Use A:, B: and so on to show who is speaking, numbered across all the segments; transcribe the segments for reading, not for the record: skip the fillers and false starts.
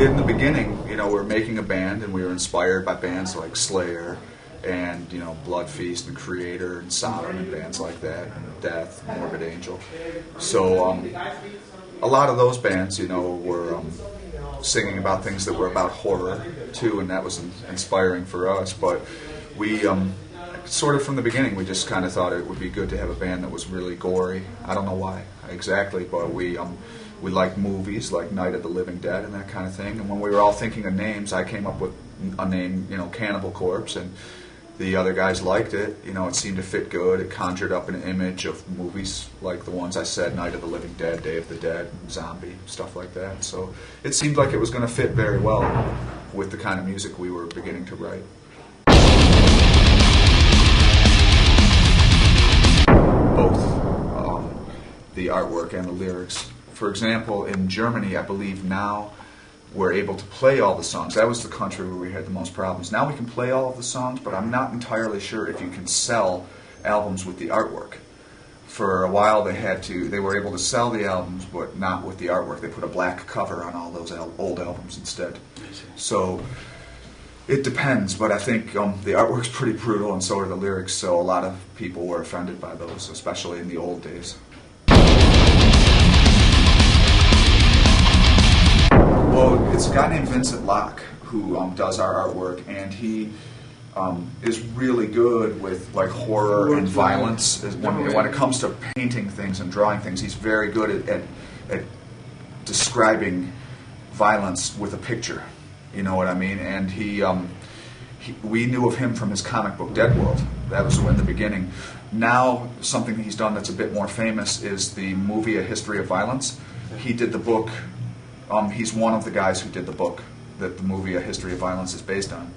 A: in the beginning, you know, we were making a band and we were inspired by bands like Slayer and, you know, Blood Feast and Creator and Sodom and bands like that, and Death, Morbid Angel. So a lot of those bands, you know, were singing about things that were about horror too, and that was inspiring for us. But we sort of from the beginning, we just kind of thought it would be good to have a band that was really gory. I don't know why exactly, but we liked movies like Night of the Living Dead and that kind of thing. And when we were all thinking of names, I came up with a name, you know, Cannibal Corpse, and the other guys liked it. You know, it seemed to fit good. It conjured up an image of movies like the ones I said, Night of the Living Dead, Day of the Dead, Zombie, stuff like that. So it seemed like it was going to fit very well with the kind of music we were beginning to write. Both the artwork and the lyrics. For example, in Germany, I believe now we're able to play all the songs. That was the country where we had the most problems. Now we can play all of the songs, but I'm not entirely sure if you can sell albums with the artwork. For a while they were able to sell the albums, but not with the artwork. They put a black cover on all those old albums instead. So it depends, but I think the artwork's pretty brutal and so are the lyrics, so a lot of people were offended by those, especially in the old days. Well, it's a guy named Vincent Locke who does our artwork, and he is really good with like horror and violence. When it comes to painting things and drawing things, he's very good at describing violence with a picture. You know what I mean? And we knew of him from his comic book Dead World. That was in the beginning. Now, something he's done that's a bit more famous is the movie A History of Violence. He did the book. He's one of the guys who did the book that the movie A History of Violence is based on.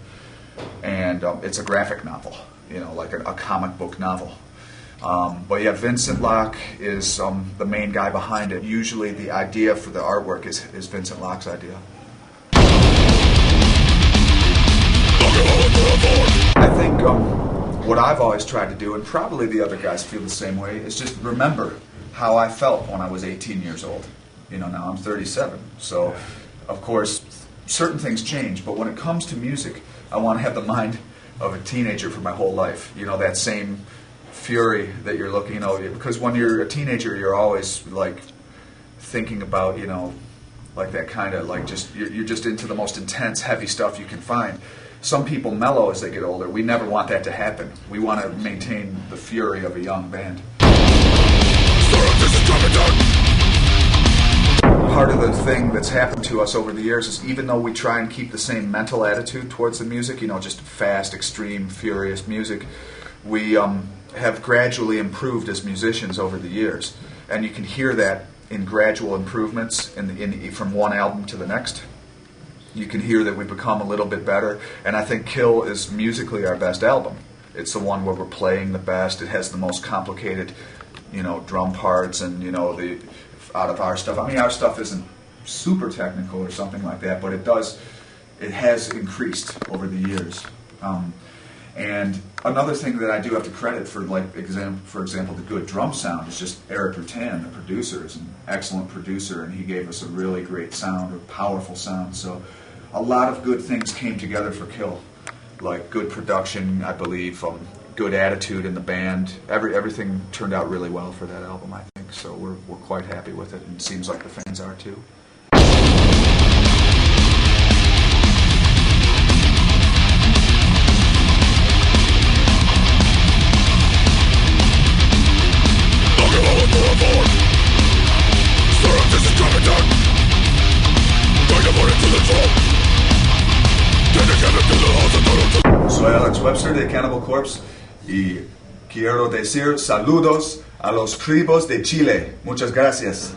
A: And it's a graphic novel, you know, like a comic book novel. But yeah, Vincent Locke is the main guy behind it. Usually the idea for the artwork is Vincent Locke's idea. I think what I've always tried to do, and probably the other guys feel the same way, is just remember how I felt when I was 18 years old. You know, now I'm 37, so of course certain things change, but when it comes to music, I want to have the mind of a teenager for my whole life. You know, that same fury that you're looking, you know, because when you're a teenager, you're always like thinking about, you know, like that kind of like just, you're just into the most intense, heavy stuff you can find. Some people mellow as they get older. We never want that to happen. We want to maintain the fury of a young band. Part of the thing that's happened to us over the years is even though we try and keep the same mental attitude towards the music, you know, just fast, extreme, furious music, we have gradually improved as musicians over the years. And you can hear that in gradual improvements from one album to the next. You can hear that we've become a little bit better. And I think Kill is musically our best album. It's the one where we're playing the best. It has the most complicated, you know, drum parts and, you know, out of our stuff. I mean, our stuff isn't super technical or something like that, but it has increased over the years. And another thing that I do have to credit for, like, for example, the good drum sound is just Eric Rutan, the producer, is an excellent producer, and he gave us a really great sound, a powerful sound. So a lot of good things came together for Kill, like good production, I believe, good attitude in the band. Everything turned out really well for that album, I think. So we're quite happy with it, and it seems like the fans are too. Soy Alex Webster de Cannibal Corpse y quiero decir saludos a los tribus de Chile. Muchas gracias.